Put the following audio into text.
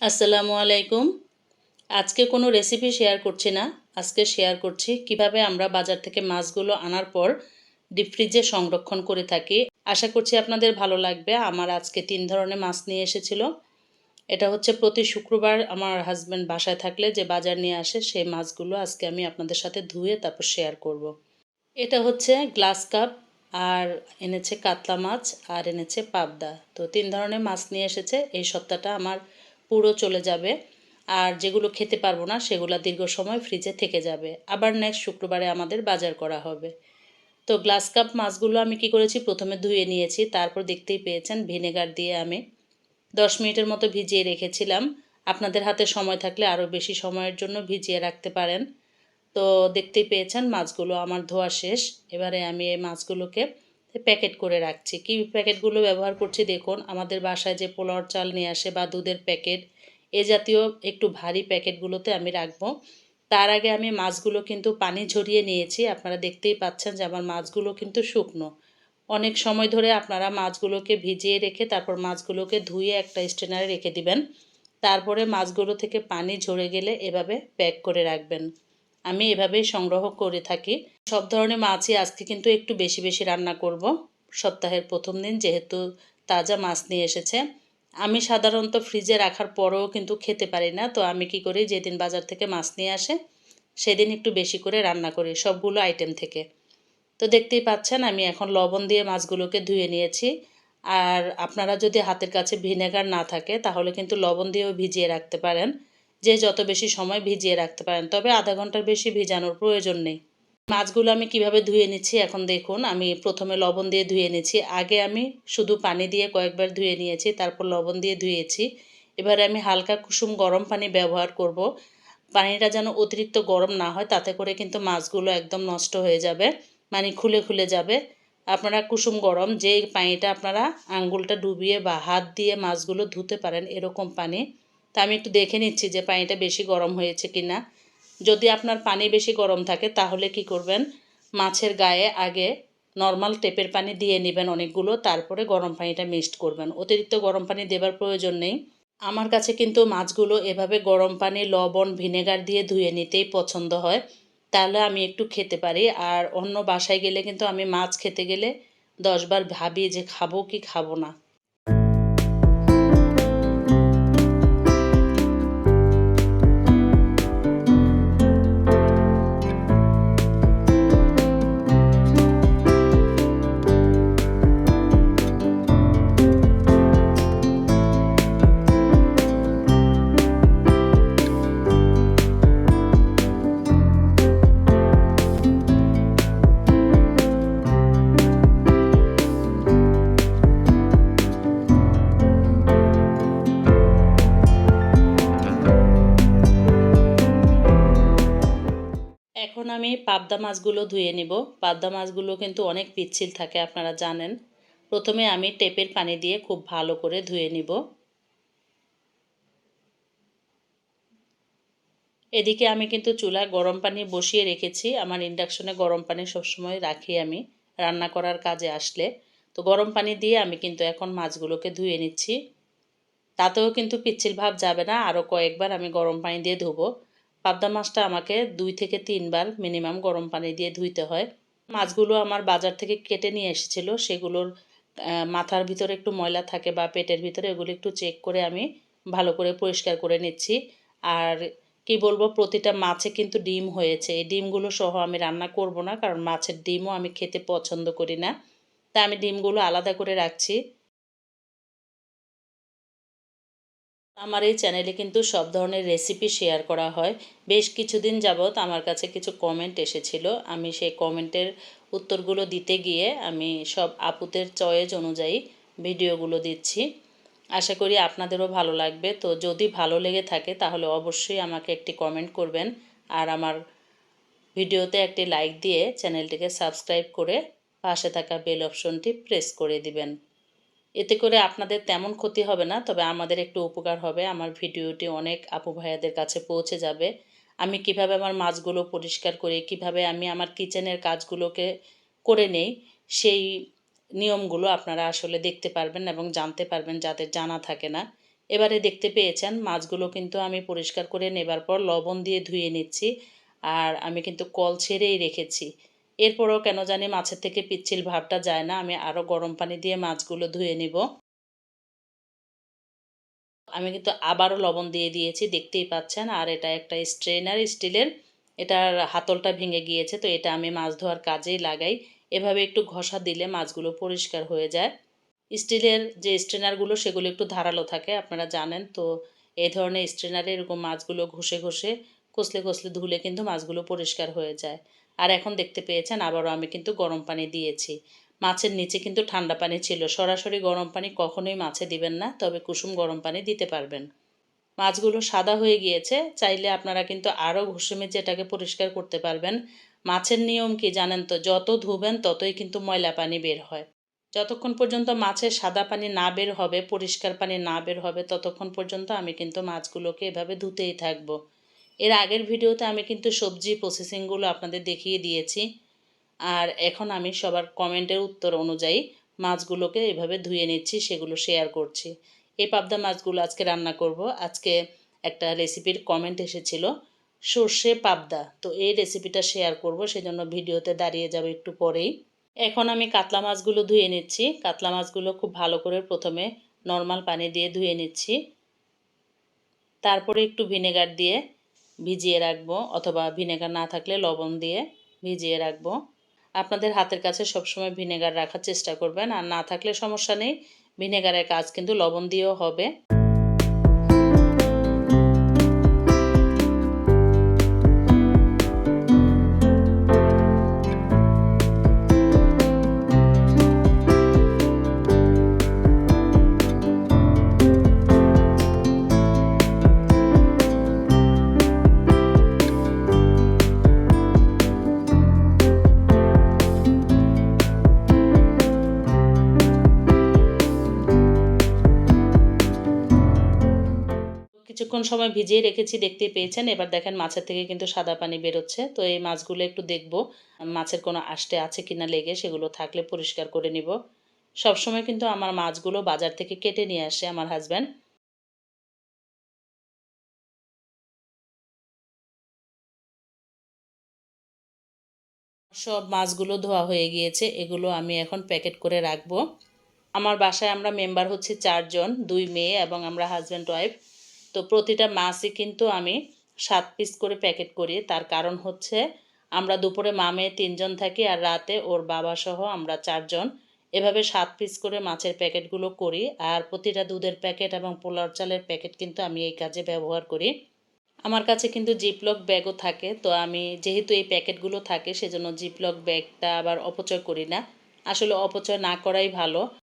আসসালামু আলাইকুম। আজকে কোনো রেসিপি শেয়ার করছি না। আজকে শেয়ার করছি কিভাবে আমরা বাজার থেকে মাছগুলো আনার পর ডিপ ফ্রিজে সংরক্ষণ করে থাকি। আশা করছি আপনাদের ভালো লাগবে। আমার আজকে ৩ ধরনের মাছ নিয়ে এসেছিল। এটা হচ্ছে প্রতি শুক্রবার আমার হাসব্যান্ড বাসায় থাকলে যে বাজার নিয়ে আসে সেই মাছগুলো আজকে আমি আপনাদের সাথে ধুয়ে তারপর শেয়ার করব। এটা হচ্ছে গ্লাস কাপ, আর এনেছে কাতলা মাছ, আর এনেছে পাবদা। তো ৩ ধরনের মাছ নিয়ে এসেছে। এই সপ্তাহটা আমার পুরো চলে যাবে। আর যেগুলো খেতে পারবো না সেগুলো দীর্ঘ সময় ফ্রিজে থেকে যাবে। আবার নেক্সট শুক্রবারে আমাদের বাজার করা হবে। তো গ্লাস কাপ মাছগুলো আমি কি করেছি, প্রথমে ধুয়ে নিয়েছি। তারপর দেখতেই পেয়েছেন ভিনেগার দিয়ে আমি 10 মিনিটের মতো ভিজিয়ে রেখেছিলাম। আপনাদের হাতে সময় থাকলে আরও বেশি সময়ের জন্য ভিজিয়ে রাখতে পারেন। তো দেখতেই পেয়েছেন মাছগুলো আমার ধোয়া শেষ। এবারে আমি এই মাছগুলোকে প্যাকেট করে রাখছি। কি প্যাকেটগুলো ব্যবহার করছি দেখুন। আমাদের বাসায় যে পোলাওর চাল নিয়ে আসে বা দুধের প্যাকেট, এ জাতীয় একটু ভারী প্যাকেটগুলোতে আমি রাখবো। তার আগে আমি মাছগুলো কিন্তু পানি ঝরিয়ে নিয়েছি। আপনারা দেখতেই পাচ্ছেন যে আমার মাছগুলো কিন্তু শুকনো। অনেক সময় ধরে আপনারা মাছগুলোকে ভিজিয়ে রেখে তারপর মাছগুলোকে ধুয়ে একটা স্ট্রেনারে রেখে দিবেন। তারপরে মাছগুলো থেকে পানি ঝরে গেলে এভাবে প্যাক করে রাখবেন। আমি এভাবেই সংগ্রহ করে থাকি। সব ধরনের মাছই আজকে কিন্তু একটু বেশি বেশি রান্না করব। সপ্তাহের প্রথম দিন যেহেতু তাজা মাছ নিয়ে এসেছে। আমি সাধারণত ফ্রিজে রাখার পরেও কিন্তু খেতে পারি না। তো আমি কি করি, যেদিন বাজার থেকে মাছ নিয়ে আসে সেদিন একটু বেশি করে রান্না করি সবগুলো আইটেম থেকে। তো দেখতেই পাচ্ছেন আমি এখন লবণ দিয়ে মাছগুলোকে ধুয়ে নিয়েছি। আর আপনারা যদি হাতের কাছে ভিনেগার না থাকে তাহলে কিন্তু লবণ দিয়েও ভিজিয়ে রাখতে পারেন। যে যত বেশি সময় ভিজিয়ে রাখতে পারেন, তবে আধা ঘন্টার বেশি ভিজানোর প্রয়োজন নেই। মাছগুলো আমি কিভাবে ধুয়ে নিচ্ছি এখন দেখুন। আমি প্রথমে লবণ দিয়ে ধুয়ে নিচ্ছি। আগে আমি শুধু পানি দিয়ে কয়েকবার ধুয়ে নিয়েছি, তারপর লবণ দিয়ে ধুয়েছি। এবারে আমি হালকা কুসুম গরম পানি ব্যবহার করব। পানিটা যেন অতিরিক্ত গরম না হয়, তাতে করে কিন্তু মাছগুলো একদম নষ্ট হয়ে যাবে, মানে খুলে খুলে যাবে। আপনারা কুসুম গরম যে পানিটা আপনারা আঙ্গুলটা ডুবিয়ে বা হাত দিয়ে মাছগুলো ধুতে পারেন এরকম পানি। তা আমি একটু দেখে নিচ্ছি যে পানিটা বেশি গরম হয়েছে কি না। যদি আপনার পানি বেশি গরম থাকে তাহলে কি করবেন, মাছের গায়ে আগে নর্মাল টেপের পানি দিয়ে নেবেন অনেকগুলো, তারপরে গরম পানিটা মিক্সড করবেন। অতিরিক্ত গরম পানি দেবার প্রয়োজন নেই। আমার কাছে কিন্তু মাছগুলো এভাবে গরম পানি, লবণ, ভিনেগার দিয়ে ধুয়ে নিতেই পছন্দ হয়। তাহলে আমি একটু খেতে পারি। আর অন্য বাসায় গেলে কিন্তু আমি মাছ খেতে গেলে 10 বার ভাবি যে খাবো কি খাবো না। এখন আমি পাবদা মাছগুলো ধুয়ে নিব। পাবদা মাছগুলো কিন্তু অনেক পিচ্ছিল থাকে, আপনারা জানেন। প্রথমে আমি টেপের পানি দিয়ে খুব ভালো করে ধুয়ে নিব। এদিকে আমি কিন্তু চুলায় গরম পানি বসিয়ে রেখেছি। আমার ইন্ডাকশনে গরম পানি সবসময় রাখি আমি রান্না করার কাজে আসলে। তো গরম পানি দিয়ে আমি কিন্তু এখন মাছগুলোকে ধুয়ে নিচ্ছি। তাতেও কিন্তু পিচ্ছিল ভাব যাবে না, আরও কয়েকবার আমি গরম পানি দিয়ে ধুবো। পাবদা মাছটা আমাকে 2 থেকে 3 বার মিনিমাম গরম পানি দিয়ে ধুইতে হয়। মাছগুলো আমার বাজার থেকে কেটে নিয়ে এসেছিলো, সেগুলোর মাথার ভিতরে একটু ময়লা থাকে বা পেটের ভিতরে, এগুলো একটু চেক করে আমি ভালো করে পরিষ্কার করে নিচ্ছি। আর কি বলবো, প্রতিটা মাছে কিন্তু ডিম হয়েছে। এই ডিমগুলো সহ আমি রান্না করব না, কারণ মাছের ডিমও আমি খেতে পছন্দ করি না। তা আমি ডিমগুলো আলাদা করে রাখছি। আমার এই চ্যানেলে কিন্তু সব ধরনের রেসিপি শেয়ার করা হয়। বেশ কিছুদিন যাবৎ আমার কাছে কিছু কমেন্ট এসেছিল। আমি সেই কমেন্টের উত্তরগুলো দিতে গিয়ে আমি সব আপুদের চয়েস অনুযায়ী ভিডিওগুলো দিচ্ছি। আশা করি আপনাদেরও ভালো লাগবে। তো যদি ভালো লেগে থাকে তাহলে অবশ্যই আমাকে একটি কমেন্ট করবেন। আর আমার ভিডিওতে একটি লাইক দিয়ে চ্যানেলটিকে সাবস্ক্রাইব করে পাশে থাকা বেল অপশনটি প্রেস করে দিবেন। এতে করে আপনাদের তেমন ক্ষতি হবে না, তবে আমাদের একটু উপকার হবে। আমার ভিডিওটি অনেক আপু ভাইয়াদের কাছে পৌঁছে যাবে। আমি কিভাবে আমার মাছগুলো পরিষ্কার করি, কিভাবে আমি আমার কিচেনের কাজগুলোকে করে নেই, সেই নিয়মগুলো আপনারা আসলে দেখতে পারবেন এবং জানতে পারবেন যাদের জানা থাকে না। এবারে দেখতে পেয়েছেন মাছগুলো কিন্তু আমি পরিষ্কার করে নেবার পর লবণ দিয়ে ধুয়ে নিচ্ছি, আর আমি কিন্তু কল ছেড়েই রেখেছি। এরপরও কেন জানি মাছের থেকে পিচ্ছিল ভাবটা যায় না, আমি আরও গরম পানি দিয়ে মাছগুলো ধুয়ে নিব। আমি কিন্তু আবারও লবণ দিয়ে দিয়েছি, দেখতেই পাচ্ছেন। আর এটা একটা স্ট্রেনার স্টিলের, এটার হাতলটা ভেঙে গিয়েছে, তো এটা আমি মাছ ধোয়ার কাজেই লাগাই। এভাবে একটু ঘষা দিলে মাছগুলো পরিষ্কার হয়ে যায়। স্টিলের যে স্ট্রেনারগুলো সেগুলো একটু ধারালো থাকে, আপনারা জানেন তো। এই ধরনের স্ট্রেনারে এরকম মাছগুলো ঘষে ঘষে কষলে কষলে ধুলে কিন্তু মাছগুলো পরিষ্কার হয়ে যায়। আর এখন দেখতে পেয়েছেন আবারও আমি কিন্তু গরম পানি দিয়েছি। মাছের নিচে কিন্তু ঠান্ডা পানি ছিল, সরাসরি গরম পানি কখনোই মাছে দিবেন না, তবে কুসুম গরম পানি দিতে পারবেন। মাছগুলো সাদা হয়ে গিয়েছে, চাইলে আপনারা কিন্তু আরও ঘষে মেজে এটাকে পরিষ্কার করতে পারবেন। মাছের নিয়ম কি জানেন তো, যত ধুবেন ততই কিন্তু ময়লা পানি বের হয়। যতক্ষণ পর্যন্ত মাছের সাদা পানি না বের হবে, পরিষ্কার পানি না বের হবে, ততক্ষণ পর্যন্ত আমি কিন্তু মাছগুলোকে এভাবে ধুতেই থাকব। এর আগের ভিডিওতে আমি কিন্তু সবজি প্রসেসিংগুলো আপনাদের দেখিয়ে দিয়েছি। আর এখন আমি সবার কমেন্টের উত্তর অনুযায়ী মাছগুলোকে এভাবে ধুয়ে নিচ্ছি, সেগুলো শেয়ার করছি। এই পাবদা মাছগুলো আজকে রান্না করব। আজকে একটা রেসিপির কমেন্ট এসেছিল, সর্ষে পাবদা, তো এই রেসিপিটা শেয়ার করব, সেজন্য ভিডিওতে দাঁড়িয়ে যাব একটু পরেই। এখন আমি কাতলা মাছগুলো ধুয়ে নিচ্ছি। কাতলা মাছগুলো খুব ভালো করে প্রথমে নর্মাল পানি দিয়ে ধুয়ে নিচ্ছি, তারপরে একটু ভিনেগার দিয়ে ভিজিয়ে রাখবো, অথবা ভিনেগার না থাকলে লবণ দিয়ে ভিজিয়ে রাখবো। আপনাদের হাতের কাছে সবসময় ভিনেগার রাখার চেষ্টা করবেন, আর না থাকলে সমস্যা নেই, ভিনেগারের কাজ কিন্তু লবণ দিয়েও হবে। কিছুক্ষণ সময় ভিজিয়ে রেখেছি, দেখতেই পেয়েছেন। এবার দেখেন মাছের থেকে কিন্তু সাদা পানি বেরোচ্ছে। তো এই মাছগুলো একটু দেখব মাছের কোনো আঁশটে আছে কিনা লেগে, সেগুলো থাকলে পরিষ্কার করে নিব। সবসময় কিন্তু আমার মাছগুলো বাজার থেকে কেটে নিয়ে আসে আমার হাজব্যান্ড। সব মাছগুলো ধোয়া হয়ে গিয়েছে, এগুলো আমি এখন প্যাকেট করে রাখবো। আমার বাসায় আমরা মেম্বার হচ্ছে 4 জন, 2 মেয়ে এবং আমরা হাজব্যান্ড ওয়াইফ। তো প্রতিটা মাছই কিন্তু আমি 7 পিস করে প্যাকেট করি। তার কারণ হচ্ছে আমরা দুপুরে মা মেয়ে 3 জন থাকি, আর রাতে ওর বাবা সহ আমরা 4 জন। এভাবে 7 পিস করে মাছের প্যাকেটগুলো করি। আর প্রতিটা দুধের প্যাকেট এবং পোলাও চালের প্যাকেট কিন্তু আমি এই কাজে ব্যবহার করি। আমার কাছে কিন্তু জিপলক ব্যাগও থাকে, তো আমি যেহেতু এই প্যাকেটগুলো থাকে সেজন্য জিপলক ব্যাগটা আবার অপচয় করি না। আসলে অপচয় না করাই ভালো।